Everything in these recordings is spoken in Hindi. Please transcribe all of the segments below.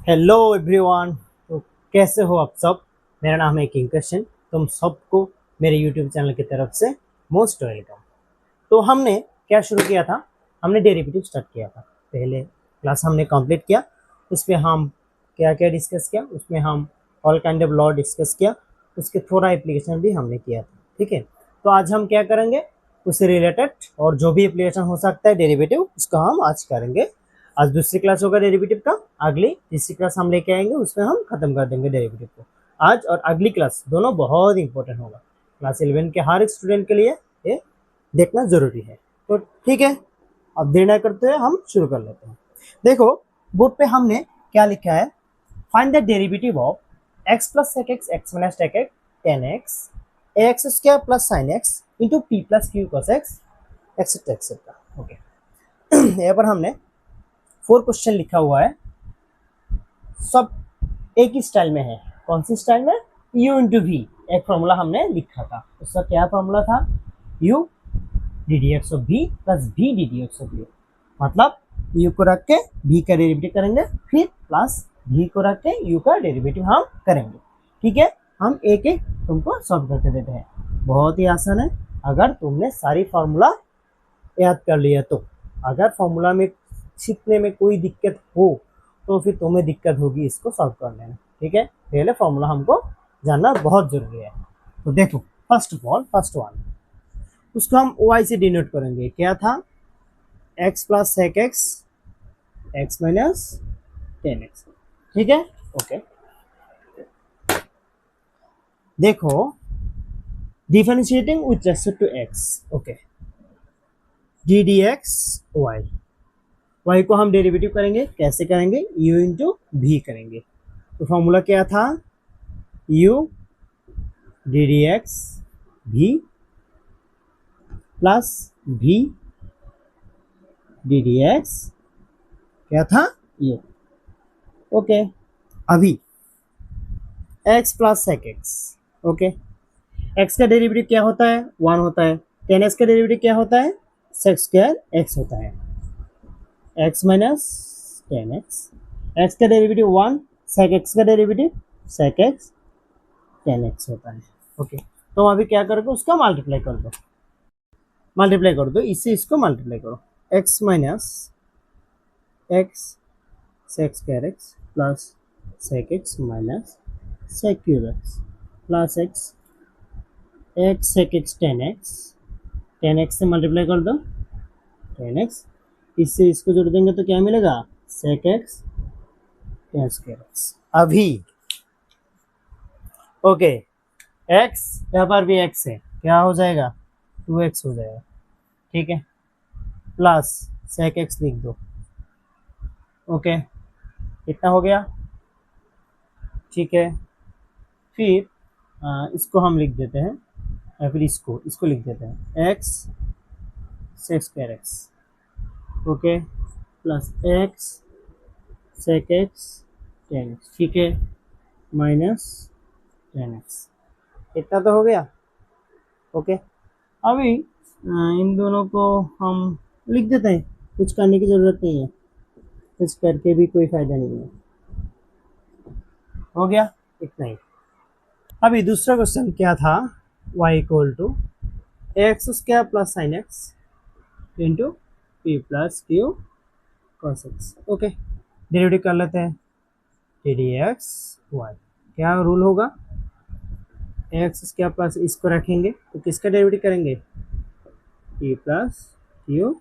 Hello everyone. तो कैसे हो आप सब। मेरा नाम है किंग कृष्ण। तुम सबको मेरे यूट्यूब चैनल की तरफ से मोस्ट वेलकम। तो हमने क्या शुरू किया था, हमने डेरिवेटिव स्टार्ट किया था। पहले क्लास हमने कंप्लीट किया, उसमें हम क्या क्या डिस्कस किया, उसमें हम all kind of law discuss किया, उसके थोड़ा एप्लीकेशन भी हमने किया था। ठीक है, तो आज हम क्या करेंगे, उससे रिलेटेड और जो भी एप्लीकेशन हो सकता है डेरिवेटिव, उसका हम आज करेंगे। आज दूसरी क्लास होगा डेरिवेटिव का, अगली तीसरी क्लास हम लेके आएंगे, उसमें हम खत्म कर देंगे डेरिवेटिव को। आज और अगली क्लास दोनों बहुत इंपॉर्टेंट होगा। क्लास 11 के हर एक स्टूडेंट के लिए ये देखना जरूरी है। तो ठीक है, अब देर न करते हुए हम शुरू कर लेते हैं। देखो बोर्ड पे हमने क्या लिखा है, find the derivative of x plus sec x x minus टेक x tan x ax square plus sin x into p plus Q cos x et cetera et cetera. Okay, यहाँ पर हमने 4 क्वेश्चन लिखा हुआ है, सब एक ही स्टाइल में है। कौन सी स्टाइल में, u इंटू वी। एक फॉर्मूला हमने लिखा था, उसका क्या फॉर्मूला था, u D d x of v plus v D d x of u। मतलब u को रख के v का डेरिवेटिव करेंगे, फिर प्लस v को रख के u का डेरिवेटिव हम करेंगे। ठीक है, हम एक एक तुमको सॉल्व करके देते हैं, बहुत ही आसान है अगर तुमने सारी फॉर्मूला याद कर लिया तो। अगर फॉर्मूला में सीखने में कोई दिक्कत हो तो फिर तुम्हें दिक्कत होगी इसको सॉल्व करने में। ठीक है, पहले फॉर्मूला हमको जानना बहुत जरूरी है। तो देखो, first of all first one, उसको हम y से डिनोट करेंगे। क्या था, x plus sec x x minus ten x. ठीक है, ओके। देखो, differentiating with respect to x। Okay, d d x y, y को हम डेरिवेटिव करेंगे, कैसे करेंगे, u इंटू भी करेंगे। तो फॉर्मूला क्या था, u डी डी एक्स भी plus v D d x, क्या था u। ओके, अभी x plus sec x। Okay, x का डेरिवेटिव क्या होता है, 1 होता है। tan x का डेरिवेटिव क्या होता है, sec स्क्वायर x होता है। x minus ten x, x का डेरिवेटिव 1, sec x का derivative sec x ten x होता है। ओके, तो अभी क्या करोगे, उसका मल्टीप्लाई कर दो, मल्टीप्लाई कर दो, इससे इसको मल्टीप्लाई करो। x minus x sec square x plus sec x minus sec cube x plus x x sec x ten x से मल्टीप्लाई कर दो, टेन एक्स, इससे इसको जोड़ देंगे तो क्या मिलेगा, sec x tan square x। अभी ओके, x यहाँ पर भी x है, क्या हो जाएगा, 2x हो जाएगा। ठीक है, प्लस sec x लिख दो। ओके, कितना हो गया, ठीक है। फिर इसको हम लिख देते हैं, या फिर इसको लिख देते हैं, x sec square x। Okay, plus x sec x tan x। ठीक है, माइनस टेन एक्स, इतना तो हो गया। ओके, अभी इन दोनों को हम लिख देते हैं, कुछ करने की जरूरत नहीं है, कुछ करके भी कोई फायदा नहीं है। हो गया, इतना ही। अभी दूसरा क्वेश्चन क्या था, y equal to x square plus sine x into p plus Q cos x. Okay, derivative कर लेते हैं, डी डी एक्स वाई। क्या रूल होगा, एक्स स्क्वायर प्लस इसको रखेंगे तो किसका डेरिवेटिव करेंगे, p plus Q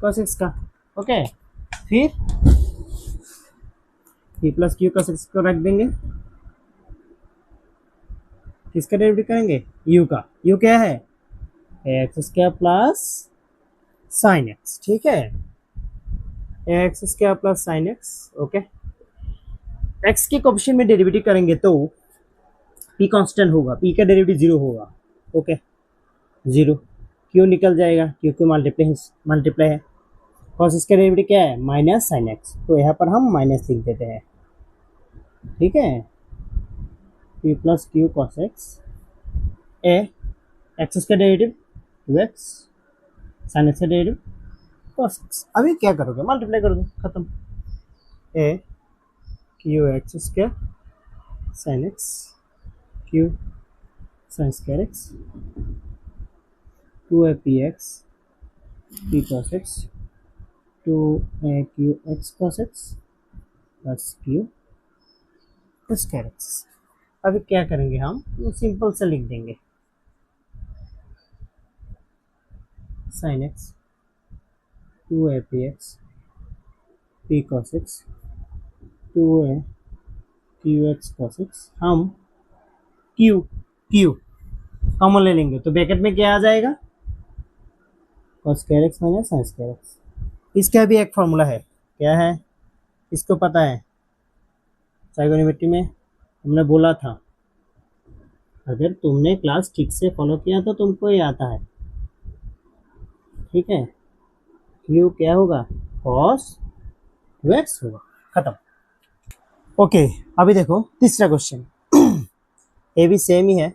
cos x का। ओके, फिर p plus Q cos x को रख देंगे, किसका डेरिवेटिव करेंगे, यू का। यू क्या है, x square plus sine x. ठीक है, x square plus sine X. Okay, x के कोएफिशिएंट में डेरिवेटिव करेंगे तो p कांस्टेंट होगा, p का डेरिवेटिव 0 होगा। ओके, 0, क्यों निकल जाएगा, क्योंकि मल्टीप्लाई है। कॉस इसका डेरिवेटिव क्या है, माइनस साइन एक्स, तो यहाँ पर हम माइनस लिख देते हैं। ठीक है, p plus Q cos X, A X का डेरिवेटिव 2x, साइन एक्स का डेरिवेटिव कॉस एक्स। अभी क्या करोगे, मल्टीप्लाई कर दो, खत्म। A Q X square sine X Q sine square X 2a P X P cos X 2a Q X cos X plus Q square X. अभी क्या करेंगे हम, सिंपल से लिख देंगे sine X 2a P X P cos X 2a Q X cos x. हम क्यू क्यू कॉमन ले लेंगे तो ब्रैकेट में क्या आ जाएगा, cos square x minus sign square x. इसका भी एक फॉर्मूला है, क्या है, इसको पता है, ट्राइगोनोमेट्री में हमने बोला था, अगर तुमने क्लास ठीक से फॉलो किया तो तुमको ये आता है, ठीक है। क्यू क्या होगा, कॉस क्यू एक्स होगा, खत्म। ओके, अभी देखो तीसरा क्वेश्चन ये भी सेम ही है,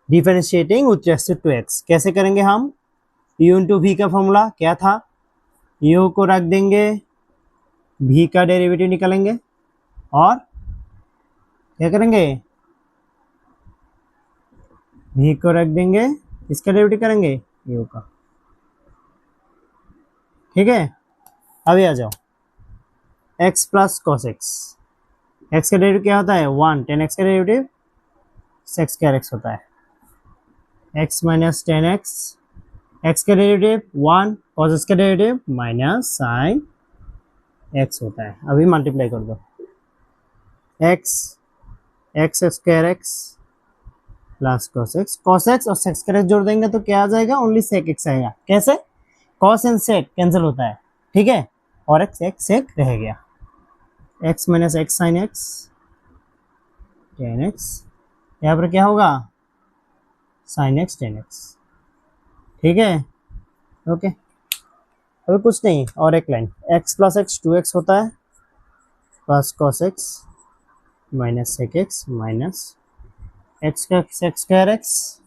differentiating with respect to x. कैसे करेंगे हम, यू इंटू वी का फॉर्मूला क्या था, यू को रख देंगे, भी का डेरिवेटिव निकालेंगे और क्या करेंगे, भी को रख देंगे, इसका डेरिवेटिव करेंगे यू का, ठीक है। अभी आ जाओ, x plus cos x, x का डेरिवेटिव क्या होता है 1, tan x का डेरिवेटिव सेक्स स्क्वायर एक्स होता है, x माइनस टेन एक्स का डेरिवेटिव 1, cos x का डेरिवेटिव माइनस साइन x होता है। अभी मल्टीप्लाई कर दो, x square x plus cos x और सेक्स स्क्वायर एक्स जोड़ देंगे तो क्या आ जाएगा, ओनली सेक एक्स आएगा। कैसे, कॉस एंड सेक कैंसिल होता है, ठीक है, और एक्स एक सेक रह गया, x minus x sine X ten x, यहाँ पर क्या होगा साइन एक्स टेन एक्स, ठीक है। ओके, अभी कुछ नहीं, और एक line, x plus x 2x होता है plus cos X minus sec X minus X का sec X square X,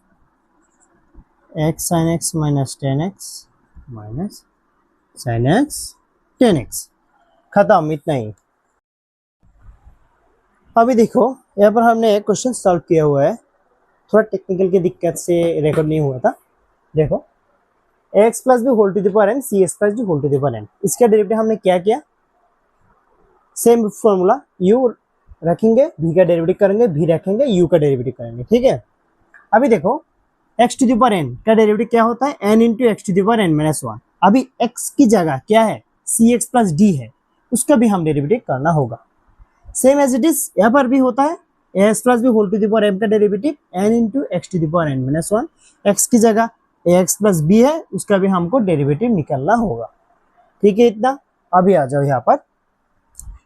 X sine X minus ten X minus sine X ten X, खत्म, इतना ही। अभी देखो यहाँ पर हमने एक क्वेश्चन सॉल्व किया हुआ है, थोड़ा टेक्निकल की दिक्कत से रिकॉर्ड नहीं हुआ था। देखो x plus b whole to the power n c x plus d whole to the power n, इसका डेरिवेटिव हमने क्या किया, सेम फॉर्मूला, यू रखेंगे, v का डेरिवेटिव करेंगे, v रखेंगे, u का डेरिवेटिव करेंगे, ठीक है। अभी देखो x to the power n का डेरिवेटिव क्या होता है, n into x to the power n minus 1। अभी x की जगह क्या है, सी एक्स प्लस डी है, उसका भी हम डेरिवेटिव करना होगा, सेम एज इट इज यहाँ पर भी होता है, x plus b whole to the power m का derivative n into x to the power n minus 1, x की जगह एक्स प्लस बी है, उसका भी हमको डेरिवेटिव निकालना होगा, ठीक है इतना। अभी आ जाओ यहाँ पर,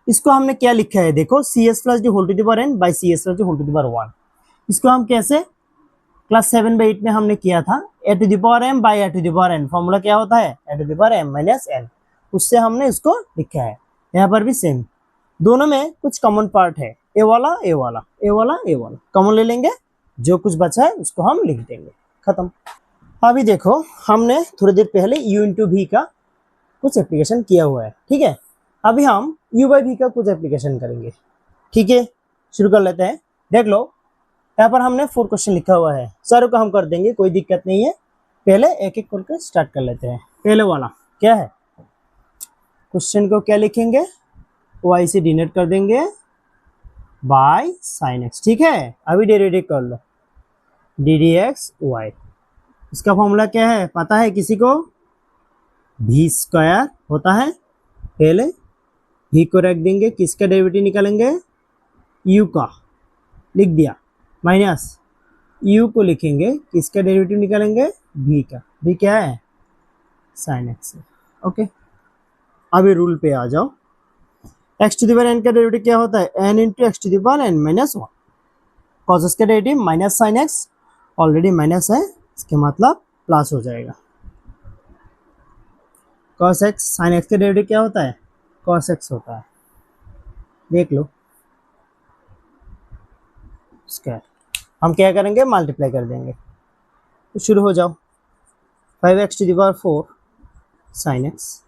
इसको हमने क्या लिखा है, देखो c s plus d whole to the power n by c s plus d whole to the power 1। इसको हम कैसे, क्लास 7 बाई 8 में हमने किया था, A to the power m by A to the power n, formula क्या होता है A to the power m minus n, उससे हमने इसको लिखा है। यहाँ पर भी सेम, दोनों में कुछ कॉमन पार्ट है, ए वाला ए वाला ए वाला ए वाला कॉमन ले लेंगे, जो कुछ बचा है उसको हम लिख देंगे, खत्म। अभी देखो हमने थोड़ी देर पहले u इंटू वी का कुछ एप्लीकेशन किया हुआ है, ठीक है। अभी हम u बाई वी का कुछ एप्लीकेशन करेंगे, ठीक है, शुरू कर लेते हैं। देख लो यहाँ पर हमने 4 क्वेश्चन लिखा हुआ है, सारों को हम कर देंगे, कोई दिक्कत नहीं है। पहले एक एक करके स्टार्ट कर लेते हैं। पहले वाला क्या है, क्वेश्चन को क्या लिखेंगे, y से डिनोट कर देंगे बाय साइन एक्स, ठीक है। अभी डेरिवेटिव कर लो, डी डी एक्स वाई, इसका फॉर्मूला क्या है पता है किसी को, भी स्क्वायर होता है, पहले भी को रख देंगे, किसका डेरिवेटिव निकालेंगे, u का, लिख दिया, माइनस u को लिखेंगे, किसका डेरिवेटिव निकालेंगे, v का, v क्या है साइन एक्स, ओके। अभी रूल पे आ जाओ, X to the power n का डेरिवेटिव क्या होता है, n into x to the power n minus 1, cos x का derivative minus sine X, already minus है, इसके मतलब प्लस हो जाएगा, कॉस एक्स साइन एक्स का डेरिवेटिव क्या होता है, कॉस एक्स होता है, देख लो स्क्वायर, हम क्या करेंगे मल्टीप्लाई कर देंगे, तो शुरू हो जाओ, 5x to the power 4 sine x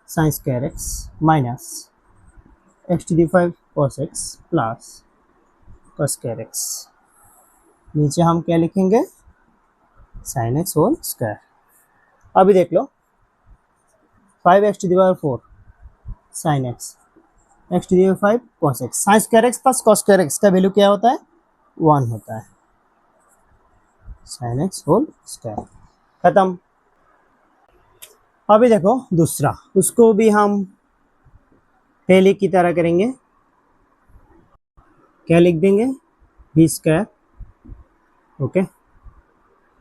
sine square x minus x⁵ cos x plus cos square x, नीचे हम क्या लिखेंगे sin x होल स्क्वायर। अभी देख लो 5x⁴ sin x, x⁵ cos x, sin square x plus cos square x का वैल्यू क्या होता है 1 होता है, sin x होल स्क्वायर। खत्म। अभी देखो दूसरा, उसको भी हम पहले की तरह करेंगे। क्या लिख देंगे v स्क्वायर, ओके,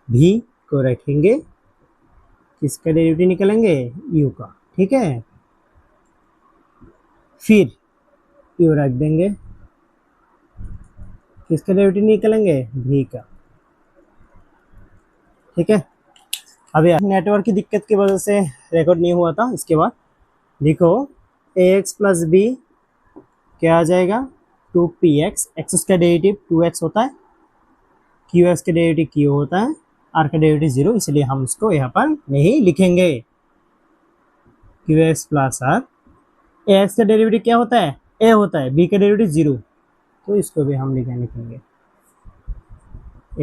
v को रखेंगे, किसका डेरिवेटिव निकालेंगे u का, ठीक है। फिर u रख देंगे, किसका डेरिवेटिव निकालेंगे v का, ठीक है। अभी नेटवर्क की दिक्कत की वजह से रिकॉर्ड नहीं हुआ था। इसके बाद देखो ax प्लस b क्या आ जाएगा 2px, x का डेरिवेटिव 2x होता है, qx का डेरिवेटिव q होता है, r का डेरिवेटिव 0, इसलिए हम उसको यहाँ पर नहीं लिखेंगे। qx प्लस r, ax का डेरिवेटिव क्या होता है a होता है, b का डेरिवेटिव 0, तो इसको भी हम लिखेंगे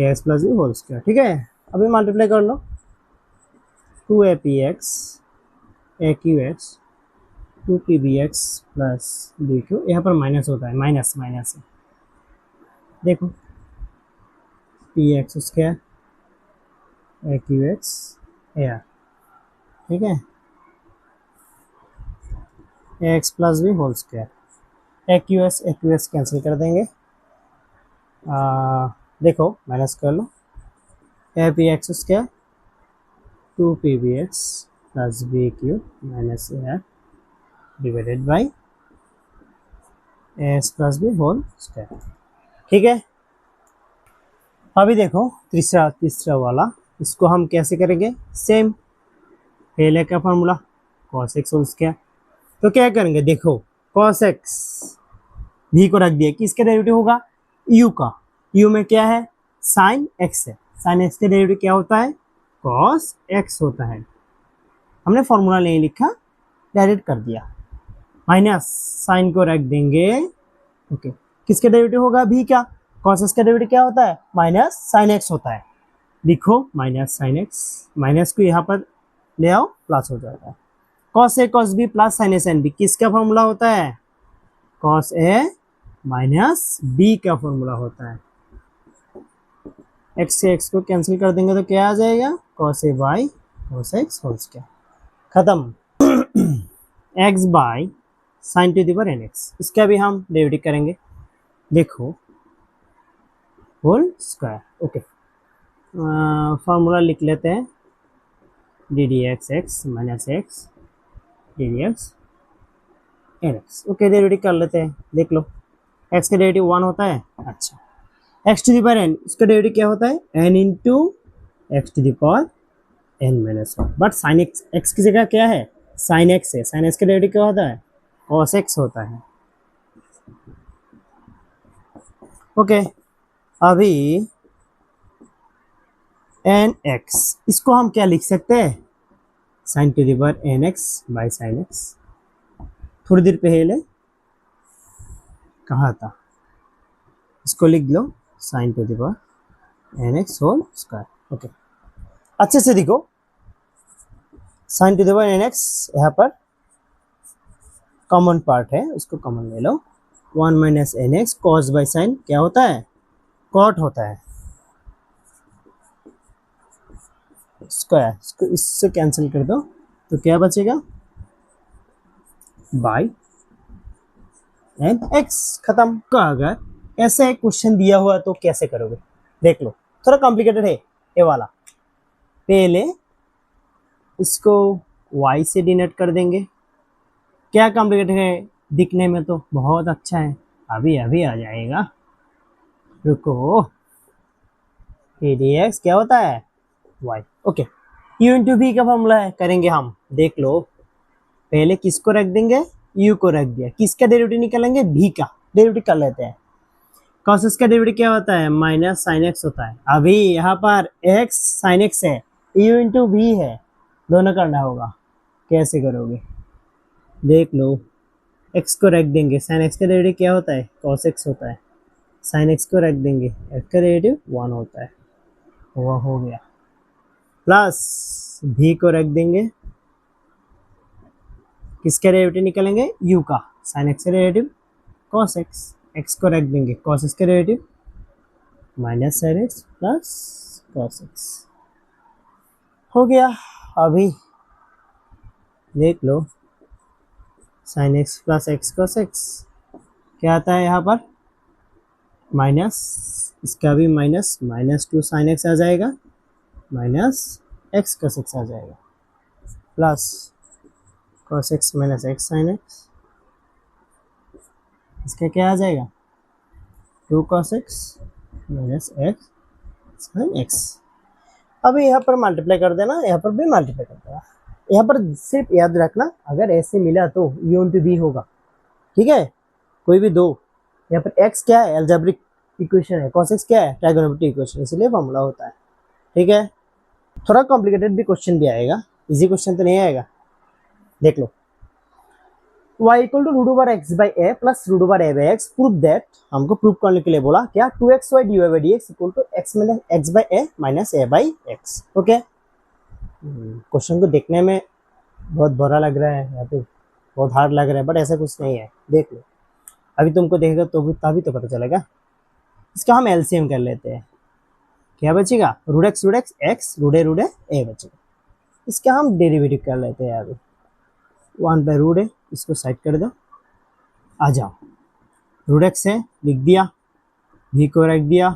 ax plus b whole square, ठीक है। अभी मल्टीप्लाई कर लो 2apx aqx 2pbx plus bq, यहाँ पर माइनस होता है, माइनस है, देखो px स्क्वायर aqx ar, ठीक है, ax plus b whole square, aqs cancel कर देंगे, देखो माइनस कर लो apx square 2pbx plus bq minus ar divided by s plus b whole square, ठीक है। अभी देखो तीसरा वाला, इसको हम कैसे करेंगे, सेम पहले का formula cos x whole square. तो क्या करेंगे, देखो cos x भी को रख दिया, किसका डेरिवेटिव होगा u का, u में क्या है sin x है, sin x का डेरिवेटिव क्या होता है cos x होता है। हमने फॉर्मूला नहीं लिखा, डायरेक्ट कर दिया, माइनस साइन को रख देंगे, ओके, किसका डेरिवेटिव होगा v का, cos x का डेरिवेटिव क्या होता है माइनस साइन x होता है, लिखो माइनस साइन x, माइनस को यहाँ पर ले आओ प्लस हो जाता है, cos a cos b plus sine a sine b, किसका फॉर्मूला होता है cos a माइनस b का फॉर्मूला होता है। x से x को कैंसिल कर देंगे तो क्या आ जाएगा cos a by cos x whole square, खत्म। x by sine to the power nx, इसका भी हम डेरिवेटिव करेंगे, देखो होल स्क्वायर, ओके, फॉर्मूला लिख लेते हैं d d x x minus x d d x n x, okay, derivative कर लेते हैं, देख लो x का डेरिवेटिव 1 होता है, अच्छा, x to the power n, इसका डेरिवेटिव क्या होता है n into x to the power n minus 1, but sine x की जगह क्या है साइन x है, साइन x का डेरिवेटिव क्या होता है cos x होता है, ओके। अभी nx, इसको हम क्या लिख सकते हैं sine to the power nx by sine x, थोड़ी देर पहले कहा था, इसको लिख लो sine to the power nx whole square, okay. अच्छे से देखो sine to the power nx, यहाँ पर कॉमन पार्ट है, उसको कॉमन ले लो, 1 minus N X, cos by sine क्या होता है कॉट होता है, स्क्वायर, इसको इससे कैंसिल कर दो तो क्या बचेगा बाई एन एक्स, खत्म। का अगर ऐसा एक क्वेश्चन दिया हुआ तो कैसे करोगे, देख लो, थोड़ा कॉम्प्लिकेटेड है ये वाला। पहले इसको y से डिनोट कर देंगे, क्या कॉम्प्लिकेटेड है, दिखने में तो बहुत अच्छा है, अभी अभी आ जाएगा, रुको, dx क्या होता है y, okay, u into v का फॉर्मूला है, करेंगे हम, देख लो, पहले किसको रख देंगे u को रख दिया, किसका डेरिवेटिव निकालेंगे v का डेरिवेटिव कर लेते हैं, cos x का डेरिवेटिव क्या होता है माइनस साइन x होता है, अभी यहाँ पर x साइन x है, u इंटू v है, दोनों करना होगा, कैसे करोगे देख लो, एक्स को रख देंगे, साइन एक्स का डेरिवेटिव क्या होता है, कॉस एक्स होता है। साइन एक्स को रख देंगे, एक्स का डेरिवेटिव 1 होता है, वो हो गया। प्लस भी को रख देंगे, किसका डेरिवेटिव निकालेंगे, यू का, साइन एक्स का डेरिवेटिव कॉस एक्स, एक्स को रख देंगे, कॉस एक्स का derivative minus sine x plus cos x, हो गया। अभी देख लो, sine x plus x cos x क्या आता है यहाँ पर, माइनस, इसका भी माइनस, -2 साइन एक्स आ जाएगा, माइनस एक्स कॉस एक्स आ जाएगा, plus cos X minus x sine x, इसका क्या आ जाएगा, 2 cos X minus x sine x. अभी यहाँ पर मल्टीप्लाई कर देना, यहाँ पर भी मल्टीप्लाई कर देना। यहाँ पर सिर्फ याद रखना, अगर ऐसे मिला तो u इंटू बी होगा, ठीक है, कोई भी दो। यहाँ पर x क्या है, एल्जेब्रिक इक्वेशन है, cos x क्या है, ट्राइगोनोमेट्रिक इक्वेशन, इसलिए फॉर्मूला होता है, ठीक है। थोड़ा कॉम्प्लिकेटेड भी क्वेश्चन भी आएगा, इजी क्वेश्चन तो नहीं आएगा। देख लो, y equal to root over x by a plus root over a by x, prove that, हमको प्रूव करने के लिए बोला क्या, 2xy dy by dx equal to x minus x by a minus a by x. Okay, question को देखने में बहुत बुरा लग रहा है या फिर बहुत हार्ड लग रहा है, बट ऐसा कुछ नहीं है, देख लो, अभी तुमको देखेगा तो भी तभी तो पता चलेगा। इसका हम एलसीएम कर लेते हैं, क्या बचेगा, रूट एक्स एक्स रूट ए बचेगा। इसका हम डेरिवेटिव कर लेते हैं अभी, 1 बाई रूट ए, इसको साइड कर दो, आ जाओ, रूट एक्स है लिख दिया, भी को रख दिया,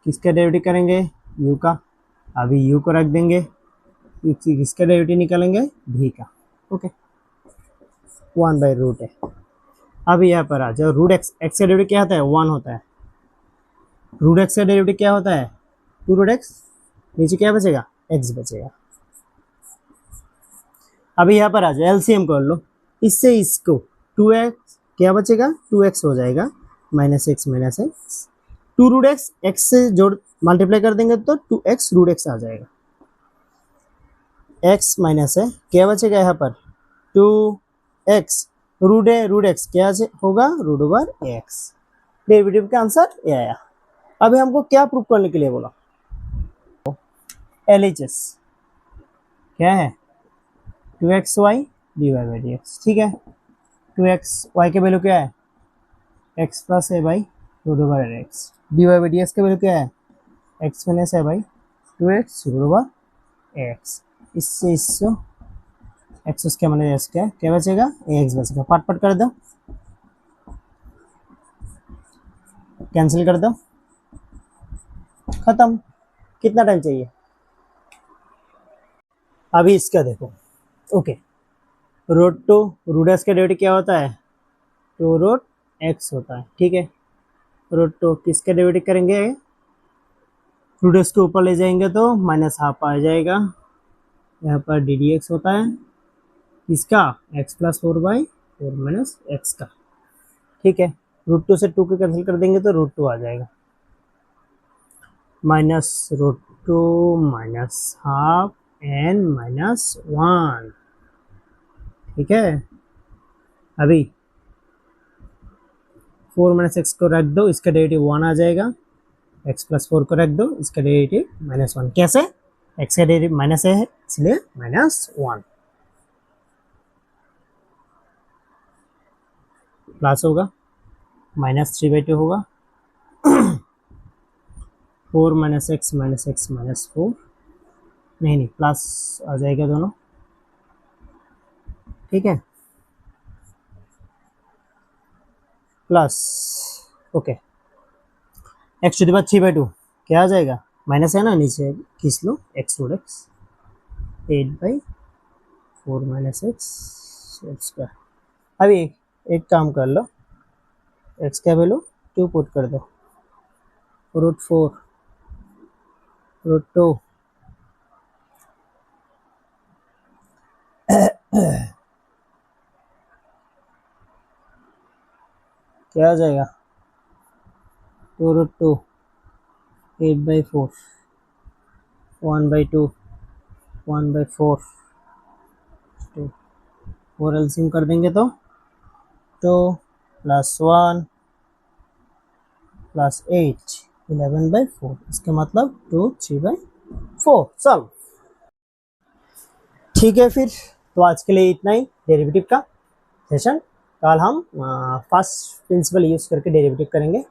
किसका डेरिवेटिव करेंगे, यू का, अभी यू को रख देंगे, किसका डेरिवेटिव निकालेंगे, भी का। ओके, 1 बाई रूट ए। अभी यहाँ पर आ जाओ, रूट एक्स, एक्स का डेरिवेटिव क्या होता है, 1 होता है, रूट एक्स का डेरिवेटिव क्या होता है, 2 रूट एक्स, नीचे क्या बचेगा, एक्स बचेगा। अभी यहाँ पर आ जाओ, एलसीएम कर लो, इससे इसको 2x क्या बचेगा, 2x हो जाएगा, minus x, 2 root x, x से जोड़ मल्टीप्लाई कर देंगे तो 2x रूट एक्स आ जाएगा, x माइनस है, क्या बचेगा यहाँ पर, 2x रूट एक्स क्या होगा, रूट ओवर एक्स। डेरिवेटिव का आंसर ये आया। अभी हमको क्या प्रूव करने के लिए बोला, LHS क्या है, 2xy dy बाई dx, ठीक है, 2xy के वैल्यू क्या है, x plus a by root over x, dy by dx का वैल्यू क्या है, x minus a by 2x root over x. इससे इससे एक्स उसके मैंने इसका क्या बचेगा, एक्स बचेगा, पट पट कर दो, कैंसिल कर दो, खत्म। कितना टाइम चाहिए, अभी इसका देखो, okay, root two root x का डेरिवेटिव क्या होता है, 2 रूट एक्स होता है, ठीक है, रूट टू किसका डेरिवेटिव करेंगे, रूट एक्स को ऊपर ले जाएंगे तो माइनस हाफ आ जाएगा, यहाँ पर डी डी एक्स होता है, किसका, x plus 4 by 4 minus X का, ठीक है, रूट टू से 2 को कैंसिल कर देंगे तो रूट 2 आ जाएगा, minus root 2 minus half n minus 1, ठीक है। अभी 4 माइनस एक्स को रख दो, इसका डेरिवेटिव 1 आ जाएगा, एक्स प्लस 4 को रख दो, इसका डेरिवेटिव -1, कैसे, एक्स का डेरिवेटिव माइनस है इसलिए -1, प्लस होगा, -3/2 होगा, 4 माइनस एक्स माइनस 4, नहीं प्लस आ जाएगा दोनों, ठीक है, plus, okay, x to the power 3/2 क्या आ जाएगा, माइनस है ना, नीचे खींच लो, x root x 8/4 minus x square. अभी एक काम कर लो, एक्स का वैल्यू 2 पुट कर दो, रूट 4 रूट 2 क्या आ जाएगा, 2 रूट 2 8/4 1/2 1/4 2 4 एलसीएम कर देंगे तो 2 प्लस 1 प्लस 8 11/4, इसका मतलब 2 3/4 सॉल्व। ठीक है, फिर तो आज के लिए इतना ही डेरिवेटिव का सेशन। कल हम फर्स्ट प्रिंसिपल यूज करके डेरिवेटिव करेंगे,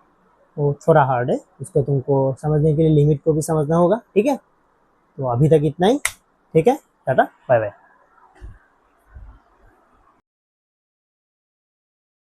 वो थोड़ा हार्ड है, उसको तुमको समझने के लिए लिमिट को भी समझना होगा। ठीक है, तो अभी तक इतना ही। ठीक है, टाटा बाय बाय।